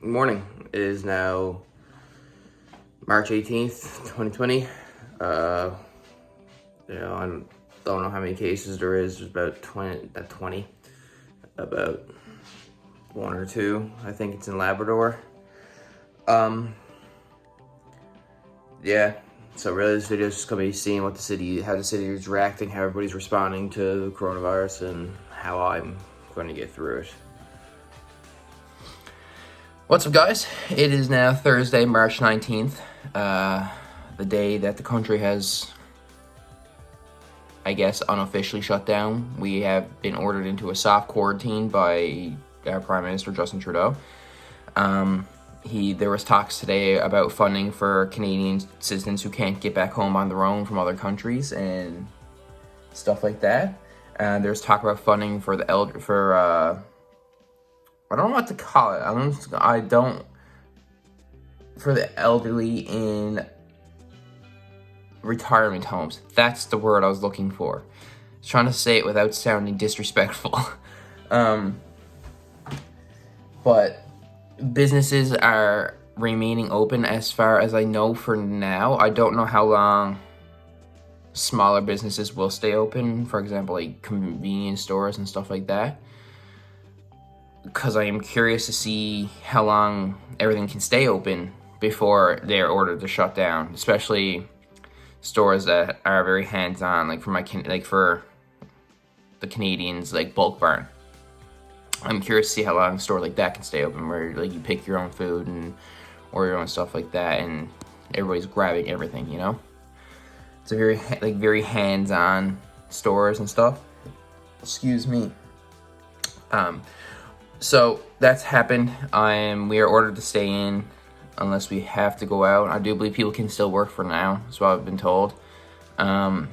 Morning. It is now March 18th, 2020. I don't know how many cases there is. There's about 20, about one or two. I think it's in Labrador. Yeah. So really, this video is just gonna be seeing how the city is reacting, how everybody's responding to the coronavirus, and how I'm going to get through it. What's up, guys? It is now Thursday, March 19th, the day that the country has, I guess, unofficially shut down. We have been ordered into a soft quarantine by our Prime Minister, Justin Trudeau. There was talks today about funding for Canadian citizens who can't get back home on their own from other countries and stuff like that. There's talk about funding for the I don't know what to call it. For the elderly in retirement homes. That's the word I was looking for. I was trying to say it without sounding disrespectful. But businesses are remaining open as far as I know for now. I don't know how long smaller businesses will stay open. For example, like convenience stores and stuff like that. Because I am curious to see how long everything can stay open before they're ordered to shut down, especially stores that are very hands-on, like for the Canadians, like Bulk Barn. I'm curious to see how long a store like that can stay open, where like you pick your own food and or your own stuff like that, and everybody's grabbing everything. You know, it's a very hands-on stores and stuff. Excuse me. So that's happened. We are ordered to stay in unless we have to go out. I do believe people can still work for now. That's what I've been told. But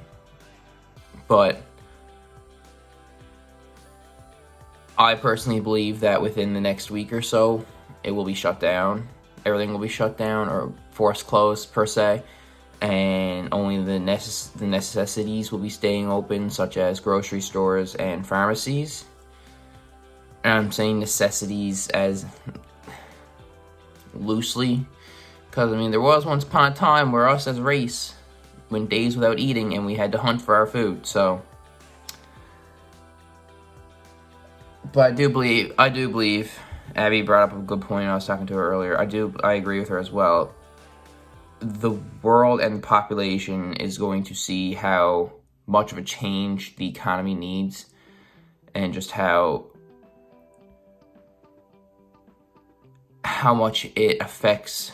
I personally believe that within the next week or so, it will be shut down. Everything will be shut down or forced closed per se. And only the necessities will be staying open, such as grocery stores and pharmacies. And I'm saying necessities as loosely, because there was once upon a time where us as a race went days without eating and we had to hunt for our food. So, but I do believe Abby brought up a good point. I was talking to her earlier. I agree with her as well. The world and the population is going to see how much of a change the economy needs, and just how much it affects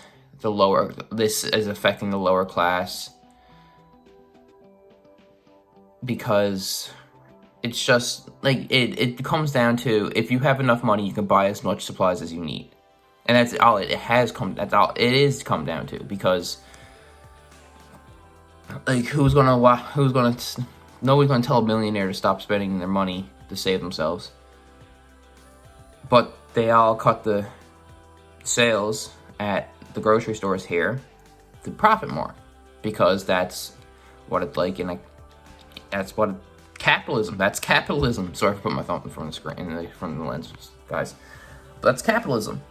this is affecting the lower class, because it's just like it comes down to, if you have enough money, you can buy as much supplies as you need. And that's all it is come down to, because like nobody's gonna tell a millionaire to stop spending their money to save themselves. But they all cut the sales at the grocery stores here to profit more, because that's what it's like, and that's what capitalism. That's capitalism. Sorry for putting my thumb in front of the screen, in front of the lens, guys. But that's capitalism.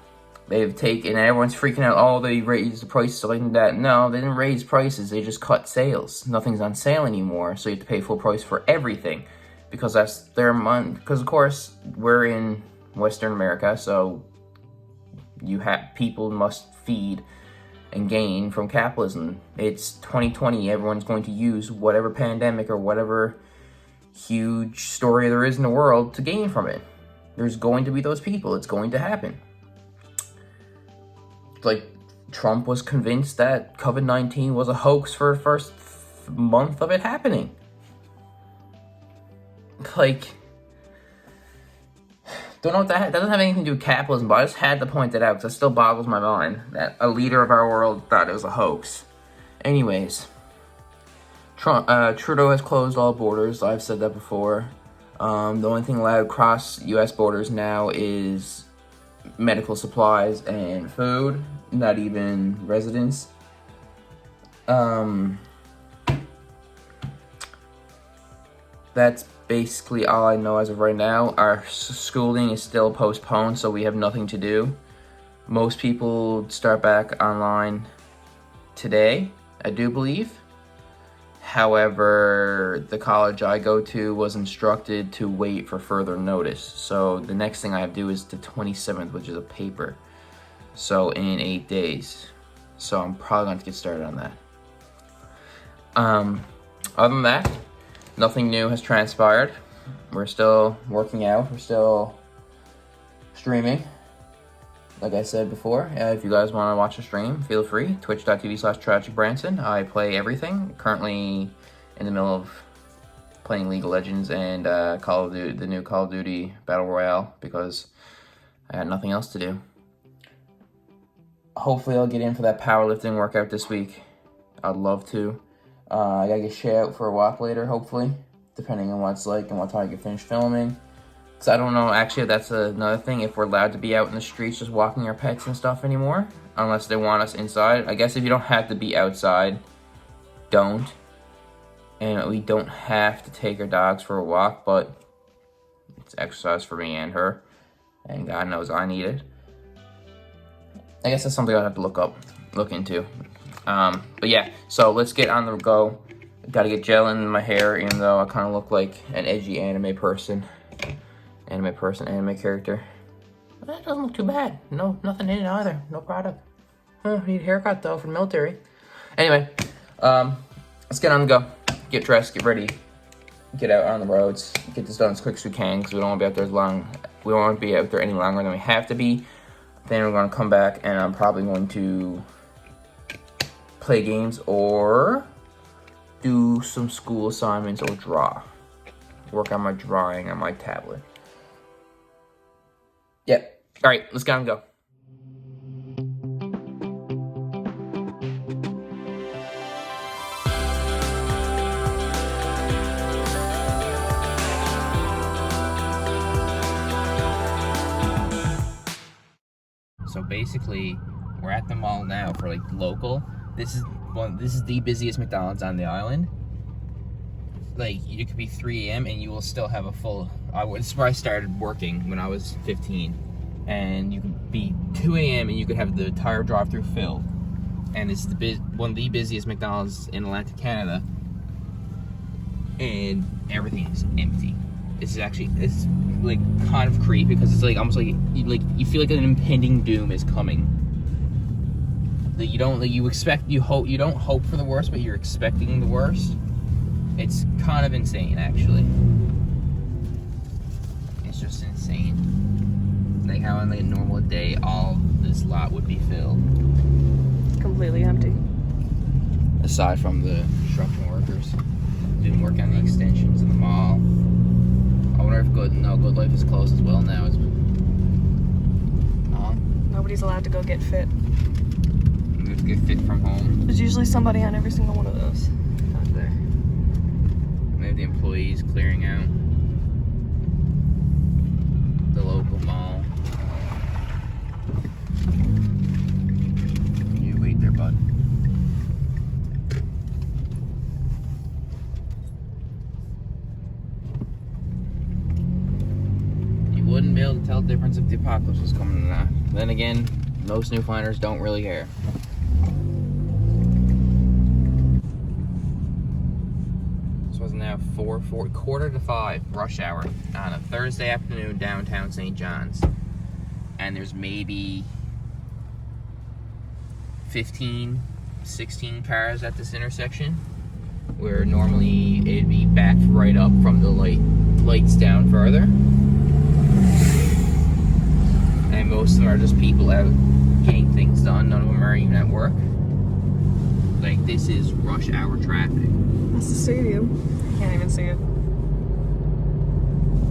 They've taken, everyone's freaking out. Oh, they raised the prices like that. No, they didn't raise prices. They just cut sales. Nothing's on sale anymore, so you have to pay full price for everything, because that's their money. Because of course we're in Western America, so people must feed and gain from capitalism. It's 2020. Everyone's going to use whatever pandemic or whatever huge story there is in the world to gain from it. There's going to be those people. It's going to happen. Like, Trump was convinced that Covid-19 was a hoax for the first month of it happening. Like, don't know what that doesn't have anything to do with capitalism, but I just had to point that out because it still boggles my mind that a leader of our world thought it was a hoax. Anyways, Trudeau has closed all borders. I've said that before. The only thing allowed across U.S. borders now is medical supplies and food, not even residents. That's basically all I know as of right now. Our schooling is still postponed, so we have nothing to do. Most people start back online today, I do believe. However, the college I go to was instructed to wait for further notice. So the next thing I have to do is the 27th, which is a paper. So in 8 days. So I'm probably going to get started on that. Other than that, nothing new has transpired. We're still working out. We're still streaming. Like I said before, if you guys want to watch a stream, feel free. Twitch.tv/TragicBranson. I play everything. Currently in the middle of playing League of Legends and Call of Duty, the new Call of Duty Battle Royale, because I had nothing else to do. Hopefully I'll get in for that powerlifting workout this week. I'd love to. I gotta get Shay out for a walk later, hopefully, depending on what it's like and what time I get finished filming. Because I don't know, actually, that's another thing, if we're allowed to be out in the streets just walking our pets and stuff anymore, unless they want us inside. I guess if you don't have to be outside, don't. And we don't have to take our dogs for a walk, but it's exercise for me and her. And God knows I need it. I guess that's something I'll have to look into. But yeah, so let's get on the go. Gotta get gel in my hair, even though I kind of look like an edgy anime character. That doesn't look too bad. No, nothing in it either. No product. Need a haircut though for the military. Anyway, let's get on the go. Get dressed, get ready, get out on the roads, get this done as quick as we can, because we don't want to be out there as long. We don't want to be out there any longer than we have to be. Then we're going to come back, and I'm probably going to play games or do some school assignments or draw. Work on my drawing on my tablet. Yep. All right, let's get on and go. So basically, we're at the mall now for like local. This is the busiest McDonald's on the island. Like, it could be 3 a.m. and you will still have a full. This is where I started working when I was 15, and you could be 2 a.m. and you could have the entire drive-through filled. And this is one of the busiest McDonald's in Atlantic Canada, and everything is empty. It's like kind of creepy, because it's like almost like you feel like an impending doom is coming. That you don't you don't hope for the worst, but you're expecting the worst. It's kind of insane, actually. It's just insane. Like how on like a normal day, all this lot would be filled. Completely empty. Aside from the construction workers doing work on the extensions in the mall. I wonder if Good Life is closed as well now. Nobody's allowed to go get fit. We have to get fit from home. There's usually somebody on every single one of those. Out there. We have the employees clearing out the local mall. You wait there, bud. You wouldn't be able to tell the difference if the apocalypse was coming or not. Then again, most Newfoundlanders don't really care. This was now 4:45 rush hour on a Thursday afternoon downtown St. John's. And there's maybe 15, 16 cars at this intersection, where normally it'd be backed right up from the lights down further. And most of them are just people out getting things done. None of them are even at work. Like, this is rush hour traffic. That's the stadium. I can't even see it.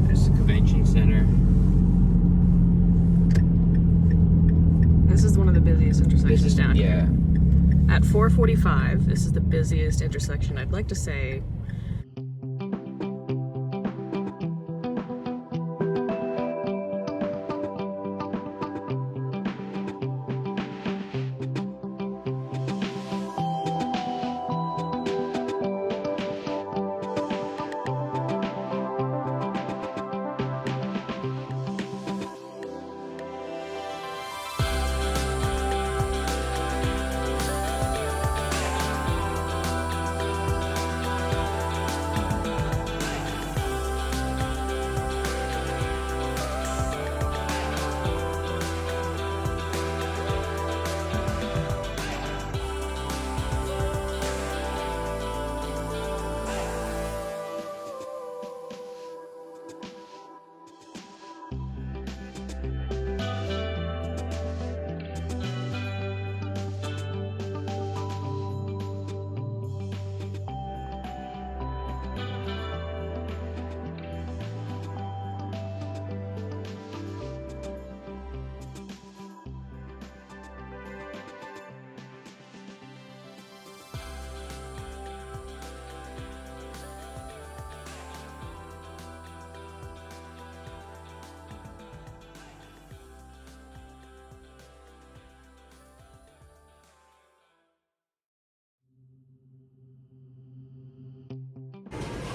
There's the convention center. This is one of the busiest intersections down here. At 4:45, this is the busiest intersection, I'd like to say.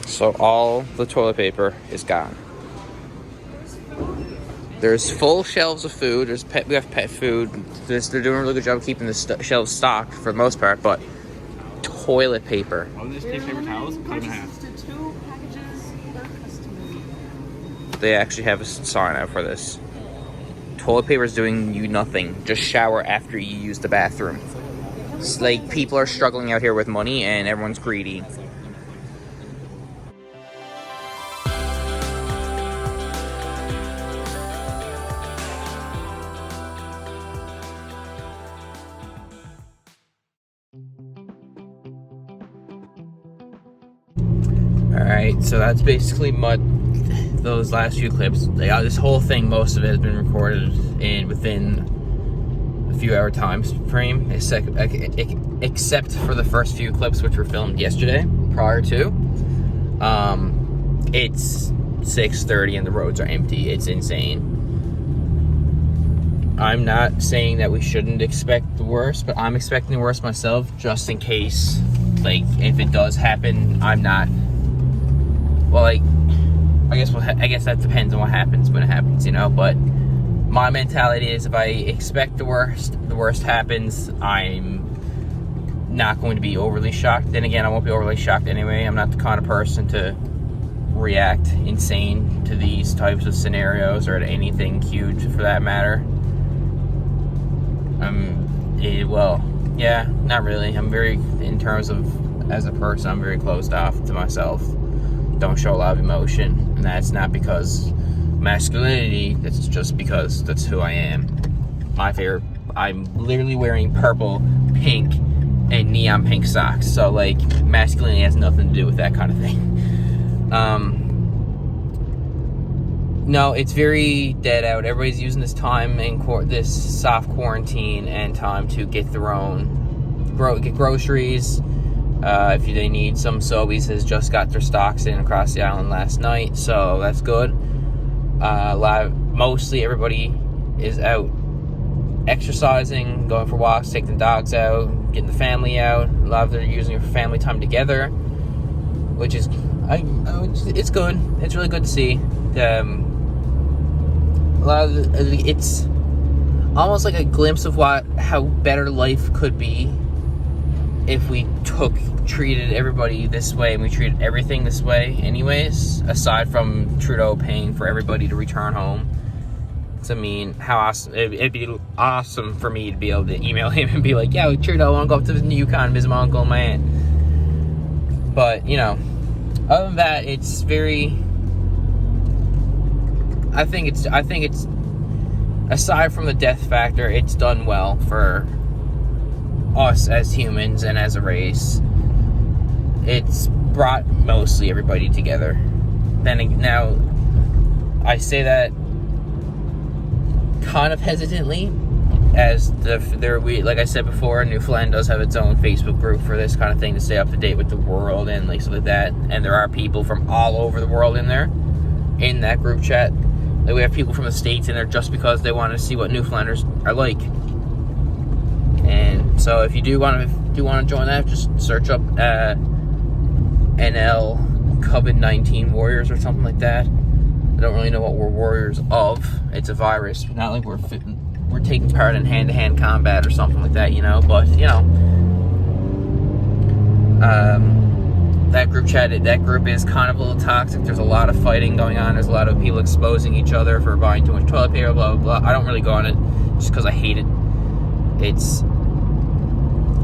So all the toilet paper is gone. There's full shelves of food. We have pet food. They're doing a really good job of keeping the shelves stocked for the most part, but toilet paper. Why don't they just take paper towels and cut them in half? To 2 packages per customer. They actually have a sign out for this. Toilet paper is doing you nothing. Just shower after you use the bathroom. It's like people are struggling out here with money and everyone's greedy. Alright, so that's basically those last few clips. This whole thing, most of it has been recorded within a few hour time frame, except for the first few clips which were filmed yesterday, prior to. It's 6:30 and the roads are empty. It's insane. I'm not saying that we shouldn't expect the worst, but I'm expecting the worst myself, just in case, like, if it does happen, I'm not... Well, like, I guess that depends on what happens when it happens, you know, but my mentality is if I expect the worst happens, I'm not going to be overly shocked. Then again, I won't be overly shocked anyway. I'm not the kind of person to react insane to these types of scenarios or to anything huge for that matter. Well, yeah, not really. In terms of, as a person, I'm very closed off to myself. Don't show a lot of emotion, and that's not because masculinity, it's just because that's who I am. I'm literally wearing purple, pink, and neon pink socks, so like masculinity has nothing to do with that kind of thing. No, it's very dead out. Everybody's using this time in this soft quarantine and time to get get groceries. If they need some, Sobeys has just got their stocks in across the island last night, so that's good. Mostly everybody is out exercising, going for walks, taking the dogs out, getting the family out. A lot of them are using it for family time together, which is, it's good. It's really good to see. It's almost like a glimpse of how better life could be if we treated everybody this way and we treated everything this way anyways, aside from Trudeau paying for everybody to return home. So, I mean, how awesome, it'd be awesome for me to be able to email him and be like, yeah, Trudeau, I want to go up to the Yukon and visit my uncle and my aunt. But, you know, other than that, it's very, I think it's, aside from the death factor, it's done well for us as humans and as a race. It's brought mostly everybody together. Now, I say that kind of hesitantly, as like I said before, Newfoundland does have its own Facebook group for this kind of thing to stay up to date with the world and like stuff like that. And there are people from all over the world in there, in that group chat. Like, we have people from the States in there just because they want to see what Newfoundlanders are like. And so if you do want to join that, just search up NL Covid-19 warriors or something like that. I don't really know what we're warriors of. It's a virus, not like we're taking part in hand-to-hand combat or something like that, you know. But you know, that group is kind of a little toxic. There's a lot of fighting going on. There's a lot of people exposing each other for buying too much toilet paper, blah blah blah. I don't really go on it just because I hate it. It's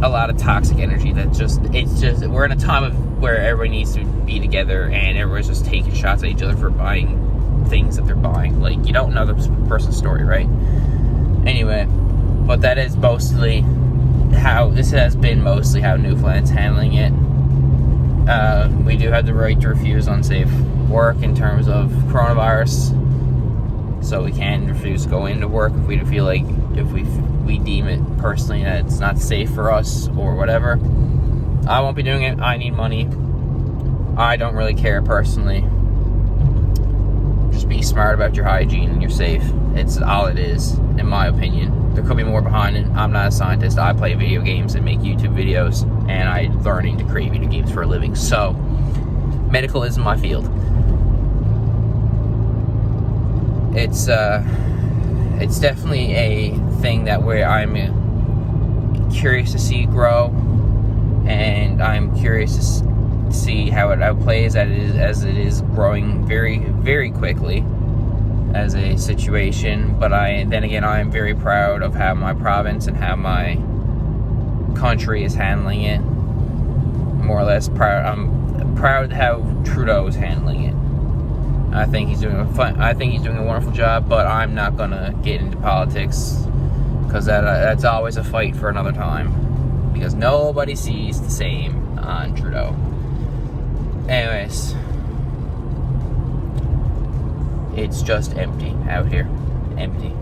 a lot of toxic energy we're in a time of where everybody needs to be together and everyone's just taking shots at each other for buying things that they're buying. Like, you don't know the person's story, right? Anyway, but that is mostly how Newfoundland's handling it. We do have the right to refuse unsafe work in terms of coronavirus, so we can refuse to go into work if we feel like, if we deem it personally that it's not safe for us or whatever. I won't be doing it. I need money. I don't really care personally. Just be smart about your hygiene and you're safe. It's all it is, in my opinion. There could be more behind it. I'm not a scientist. I play video games and make YouTube videos, and I'm learning to create video games for a living. So medical isn't my field. It's definitely a thing that where I'm curious to see grow, and I'm curious to see how it outplays as it is growing very, very quickly as a situation. But then again, I am very proud of how my province and how my country is handling it. More or less proud. I'm proud how Trudeau is handling it. I think he's doing a wonderful job. But I'm not gonna get into politics because that's always a fight for another time. Because nobody sees the same on Trudeau. Anyways, it's just empty out here. Empty.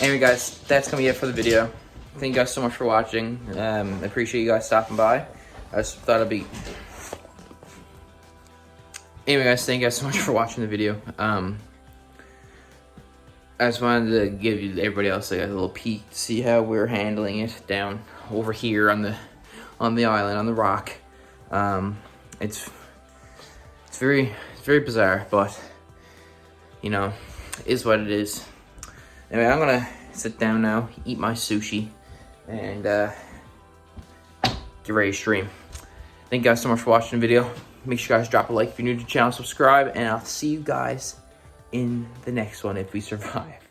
Anyway, guys, that's gonna be it for the video. Thank you guys so much for watching. I appreciate you guys stopping by. I just thought it'd be... Anyway, guys, thank you guys so much for watching the video. I just wanted to give everybody else a little peek to see how we're handling it down over here on the island, on the rock. It's very bizarre, but you know, is what it is. Anyway, I'm gonna sit down now, eat my sushi, and get ready to stream. Thank you guys so much for watching the video. Make sure you guys drop a like if you're new to the channel, subscribe, and I'll see you guys in the next one if we survive.